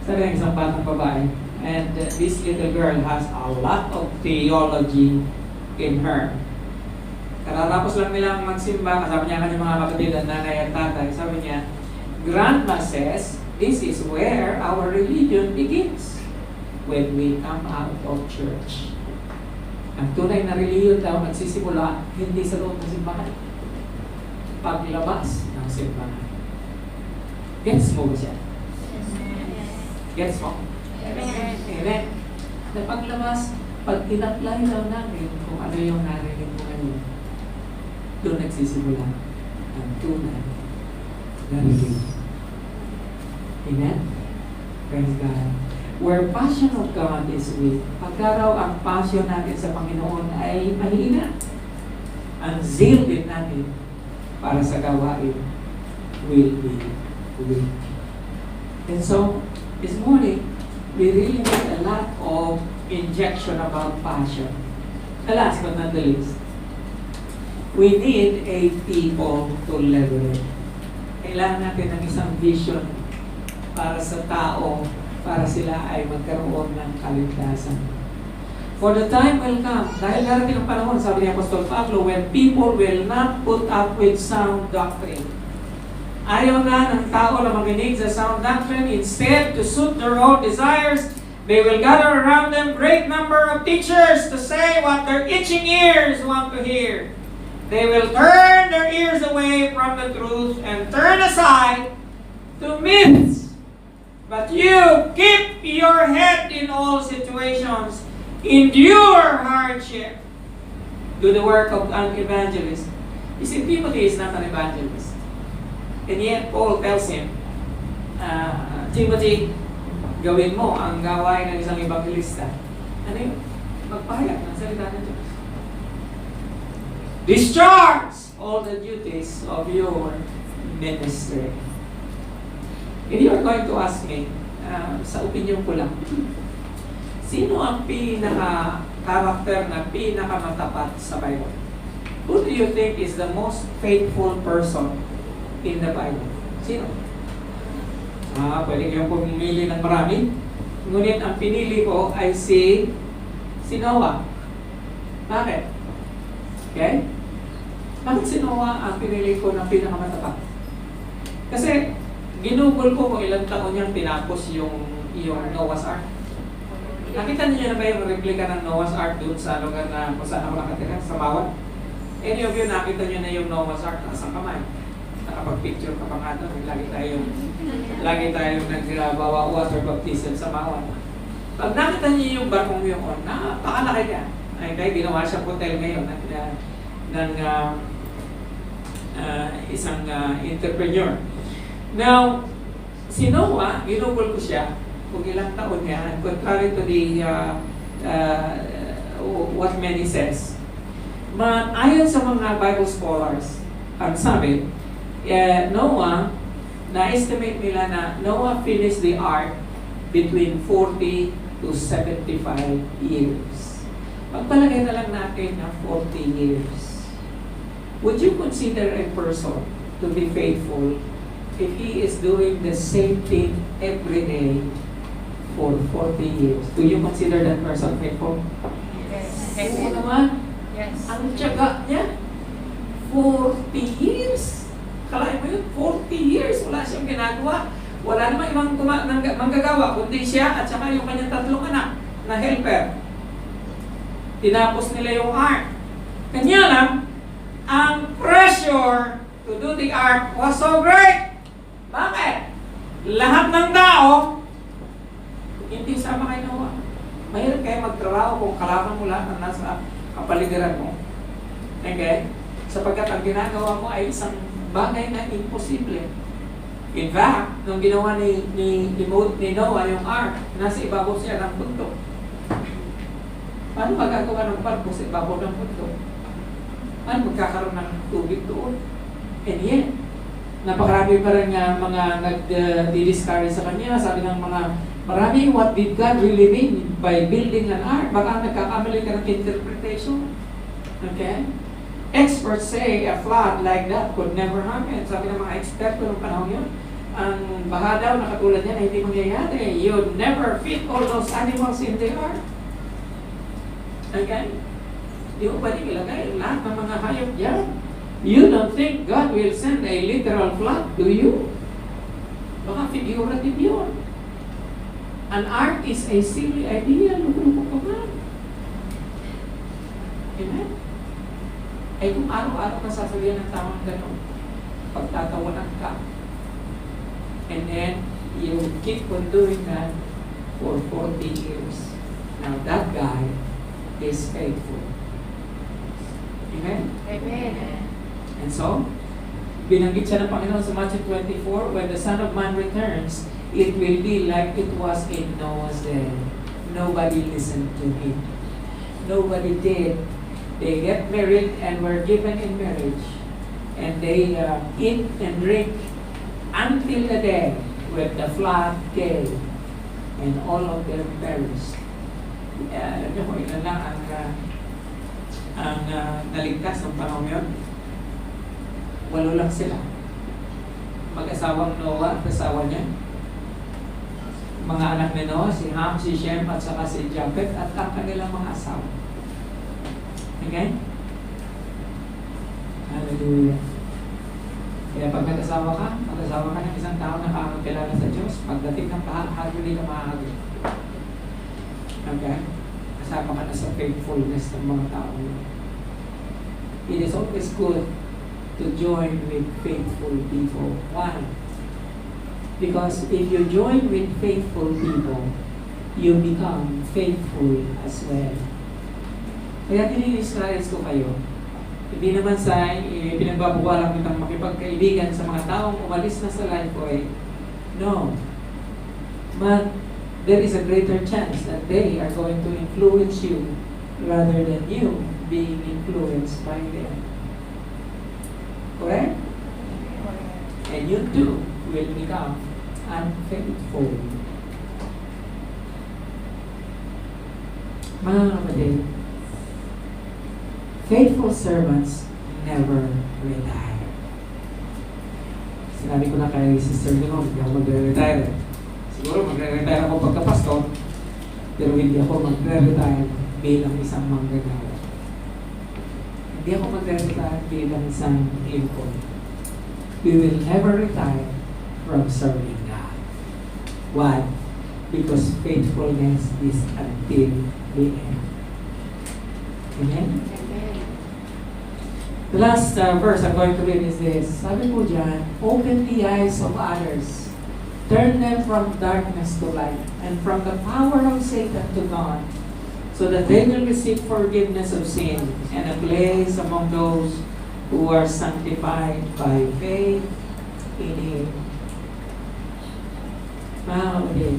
Sabi ng isang batang babae, and this little girl has a lot of theology in her. Katatapos lang nilang magsimba, kasama niya kanyang mga kapatid at nanay at tatay. Sabi niya, Grandma says, this is where our religion begins. When we come out of church. Ang tunay na reliyon daw nagsisimula hindi sa loob ng simbahan. Paglabas ng simbahan. Gets mo ba siya? Gets mo? Amen. Na paglabas, pag in-apply daw namin kung ano yung narinig mo ngayon, doon nagsisimula ang tunay na reliyon. Amen? Praise God. Where passion of God is weak, pagka raw ang passion natin sa Panginoon ay mahina, ang zeal din natin para sa gawain will be weak. And so, this morning, we really need a lot of injection about passion. The last but not the least, we need a people to leverage. Kailangan natin ng isang vision para sa tao, para sila ay magkaroon ng kaligtasan. For the time will come, dahil darating ang panahon, sabi ni Apostol Pablo, when people will not put up with sound doctrine. Ayaw na ng tao na makinig sa sound doctrine. Instead, to suit their own desires, they will gather around them great number of teachers to say what their itching ears want to hear. They will turn their ears away from the truth and turn aside to myths. But you keep your head in all situations. Endure hardship. Do the work of an evangelist. You see, Timothy is not an evangelist. And yet, Paul tells him, Timothy, gawin mo ang gawain ng isang evangelista. Ano yun? Magpahayag ng salita ng Diyos. Discharge all the duties of your ministry. If you are going to ask me, sa opinion ko lang, sino ang pinaka-character na pinaka-matapat sa Bible? Who do you think is the most faithful person in the Bible? Sino? Pwede kayong pumili ng marami. Ngunit ang pinili ko ay si Noah. Bakit? Okay? Bakit si Noah ang pinili ko na pinaka-matapat? Kasi ginugol ko kung ilang taon niyang tinapos yung Noah's Ark. Nakita niyo na ba yung replika ng Noah's Ark doon sa lugar na kung saan ako nakatira, sa Mawat? Any of you, nakita niyo na yung Noah's Ark nasa kamay. Nakapag-picture ka pa nga doon. Lagi tayong nagbawa water baptism sa Mawat. Pag nakita niyo yung barkong yun, napakalaki niya. Ay, kaya ginawa siyang hotel ngayon ng isang entrepreneur. Now, si Noah, ginugol ko siya kung ilang taon niya, contrary to the what many says. Ayon sa mga Bible scholars, ang sabi, Noah, na-estimate nila na Noah finished the ark between 40 to 75 years. Pagpalagay na lang natin na 40 years. Would you consider a person to be faithful if he is doing the same thing every day for 40 years? Do you consider that person faithful? Yes. Oo naman. Yes. Ang tiyaga niya, 40 years. Kalahin mo yun, 40 years. Wala siyang ginagawa. Wala namang ibang manggagawa, kundi siya at saka yung kanyang tatlong anak na helper. Tinapos nila yung ark. Kanya lang, ang pressure to do the ark was so great. Bakit? Lahat ng tao, hindi sama kay Noah. Mahirap kayo magtrabaho kung kalaban mo lahat ng nasa kapaligiran mo. Okay? Sapagkat ang ginagawa mo ay isang bagay na imposible. In fact, nung ginawa ni Noah yung ark, nasa ibabaw siya ng bundok. Paano magagawa ng barko sa ibabaw ng bundok? Paano magkakaroon ng tubig doon? And yet, Napakarami pa rin nga mga nag-discourage sa kanya. Sabi ng mga marami, what did God really mean by building an ark? Baka nagkakamali ka ng interpretation. Okay? Experts say a flood like that could never happen. Sabi ng mga expert ko ng panahon yun, ang baha daw na katulad yan ay hindi mangyayari. You'd never fit all those animals in the ark. Okay? Di mo pwede ilagay lahat ng mga hayop dyan. You don't think God will send a literal flood, do you? Baka figurative yun. An ark is a silly idea. Lukuluko ka ba? Amen? Ay kung araw-araw ka sasabihan ng tawang gano'n, pagtatawanan ka. And then, you keep on doing that for 40 years. Now, that guy is faithful. Amen? Amen. And so, binanggit siya ng Panginoon sa Matthew 24, when the Son of Man returns, it will be like it was in Noah's day. Nobody listened to him. Nobody did. They get married and were given in marriage. And they eat and drink until the day when the flood came and all of them perished. Alam niyo kung ilan lang ang naligtas ng panahon yun? 8 lang sila. Mag-asawang Noah at asawa niya. Mga anak ni Noah, si Ham, si Shem, at saka si Japheth, at ang kanilang mga asawa. Okay? Hallelujah. Kaya pag nag-asawa ka ng isang tao na kakakilala sa Diyos, pagdating ng pahahago, hindi ka mahahago. Okay? Kasama ka na sa faithfulness ng mga tao. It is always good to join with faithful people. Why? Because if you join with faithful people, you become faithful as well. Kaya dinidiscourage ko kayo. Hindi naman sa pinagbabawalan kitang makipagkaibigan sa mga taong umalis na sa life ko eh. No. But there is a greater chance that they are going to influence you rather than you being influenced by them. Correct? And you too will become unfaithful. Mga kapatid, faithful servants never retire. Sinabi ko na kay Sister Nino, hindi ako magre-retire. Siguro magre-retire ako pagka-pastor, pero hindi ako magre-retire bilang isang manggagawa. Hindi ako magre-retire bilang isang lingkod. We will never retire from serving God. Why? Because faithfulness is until the end. Amen? Amen. The last verse I'm going to read is this. Sabi po dyan, open the eyes of others. Turn them from darkness to light and from the power of Satan to God, so that they will receive forgiveness of sin and a place among those who are sanctified by faith in Him. Mga kapatid,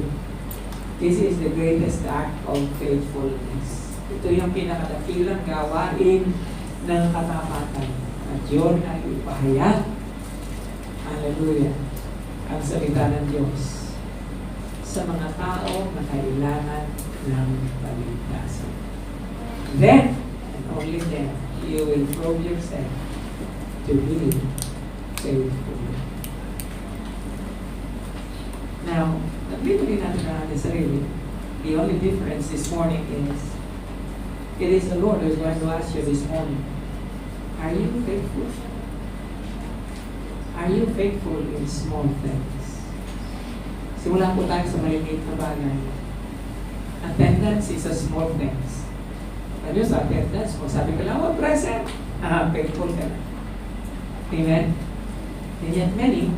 this is the greatest act of faithfulness. Ito yung pinakadakilang gawain ng katapatan. At yun ay ipahayag. Hallelujah. Ang salita ng Diyos sa mga tao na kailangan ng paligtasan. Then, and only then, you will prove yourself to be faithful. Now, nagbito din natin na ating sarili. The only difference this morning is, it is the Lord who is going to ask you this morning, are you faithful? Are you faithful in small things? Simulan po tayo sa maliliit na bagay. Attendance is a small things. Ano sa attendance? Kung sabi ka lang, present. Faithful ka na. Amen? And yet many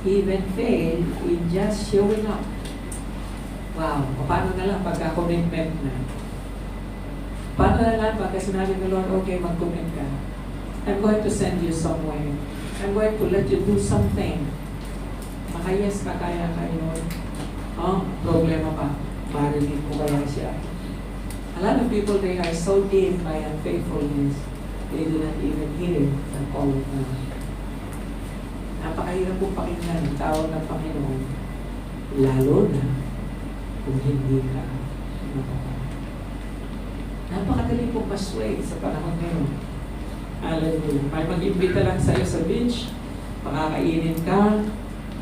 even fail in just showing up. Wow, paano na lang pagka-commitment na? Paano na lang pagka sinabi ng Lord, okay, mag-commit ka. I'm going to send you somewhere. I'm going to let you do something. Makayas ka kaya kayo. Problema pa. Marinig ko kaya siya. A lot of people, they are so dim by unfaithfulness, they do not even hear the call of God. Napakahirap po pakinggan ang tawag ng Panginoon. Lalo na kung hindi ka matapat. Napakadali pong masway sa panahon ngayon. Alam mo, may mag-imbita lang sa'yo sa beach, makakainin ka,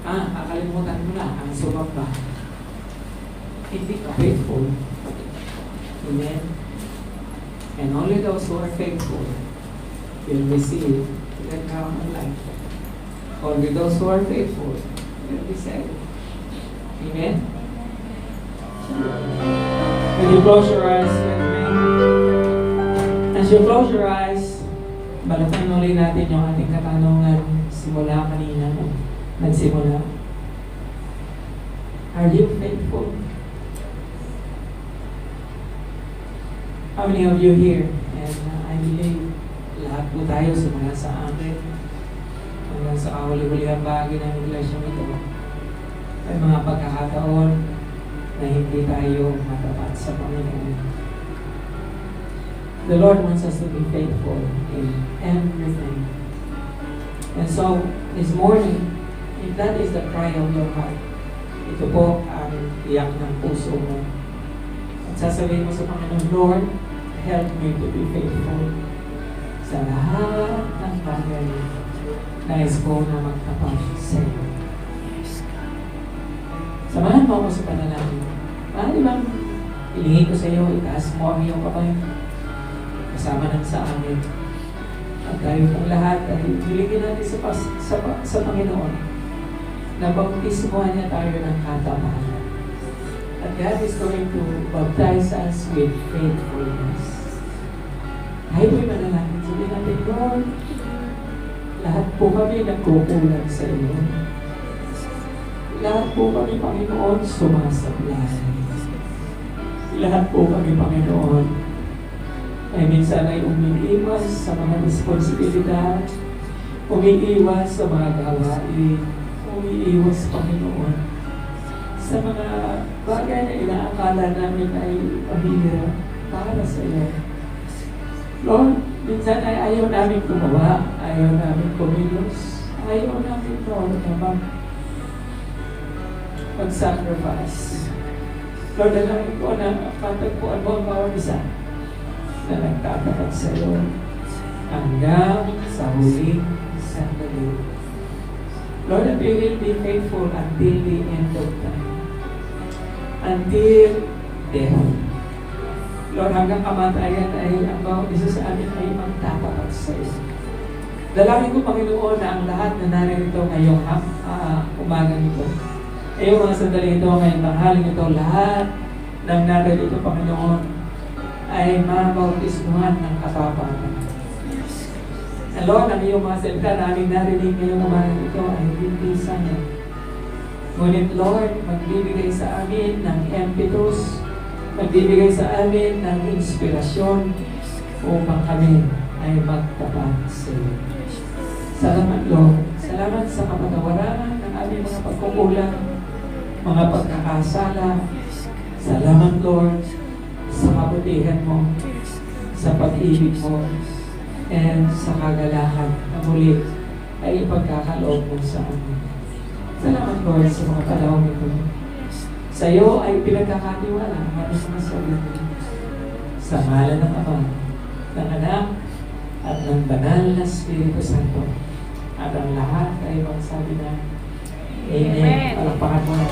kakalimutan mo na ang sumamba. Hindi ka faithful. Amen? And only those who are faithful will receive the crown of life. Only those who are faithful will be saved. Amen? When you close your eyes with me, as you close your eyes, balatan ulit natin yung ating katanungan simula kanina. Nagsimula. Are you faithful? How many of you here? And I believe lahat po tayo simula sa akin hanggang sa kahuli-hulihang bahagi ng iglesia nito. May mga pagkakataon na hindi tayo matapat sa Panginoon. The Lord wants us to be faithful in everything. And so, this morning, if that is the cry of your heart, ito po ang iyak ng puso mo. At sasabihin mo sa Panginoon, Lord, help me to be faithful sa lahat ng bagay nais ko na magtapat sa iyo. Samahan mo ako sa panalangin. Di bang ilingin ko sa iyo, itaas mo ang iyong kamay kasama ng sa amin. At tayo pong lahat ay bilingin natin sa Panginoon na bautismuhan niya tayo ng katamaran. At God is going to baptize us with faithfulness. Tayo po'y manalangin. Sabihin natin, Lord, lahat po kami nagkukulang sa iyo. Lahat po kami, Panginoon, sumasablay. Lahat po kami, Panginoon, ay minsan ay umiiwas sa mga responsibilidad, umiiwas sa mga gawain, umiiwas, Panginoon, sa mga bagay na inaakala namin ay pahirap para sa iyo. Lord, minsan ay ayaw namin gumawa, ayaw namin kumilos, ayaw namin, Lord, na mag-sacrifice. Lord, alam ko na matagpuan mo ang bawat isa na nagtatapat sa iyo hanggang sa huling sandali. Lord, that we will be faithful until the end of time. Until death. Lord, hanggang kamatayan ay ang bawat isa sa amin ay magtatapat sa iyo. Dalangin ko, Panginoon, na ang lahat na naririto ngayong umagang ito, ay mga sandali ito, ngayong tanghaling ito, lahat ng naririto, Panginoon, ay mabautismuhan ng katapatan. And Lord, ang iyong mga salita na aming narinig ngayong umagang ito ay hindi sana. Ngunit Lord, magbibigay sa amin ng impetus, magbibigay sa amin ng inspirasyon upang kami ay magtapat sa iyo. Salamat, Lord. Salamat sa kapatawaran ng aming mga pagkukulang, mga pagkakasala. Salamat, Lord, sa kabutihan mo, sa pag-ibig mo, and sa kagalahan na muli ay ipagkakaloob mo sa amin. Salamat, Lord, sa mga panahon ito. Sa iyo ay pinagkakatiwala ang aming mga sarili. Sa ngalan ng Ama, ng Anak, at ng Banal na Espiritu Santo. At ang lahat ay magsabi na, Amen. Palakpakan mo.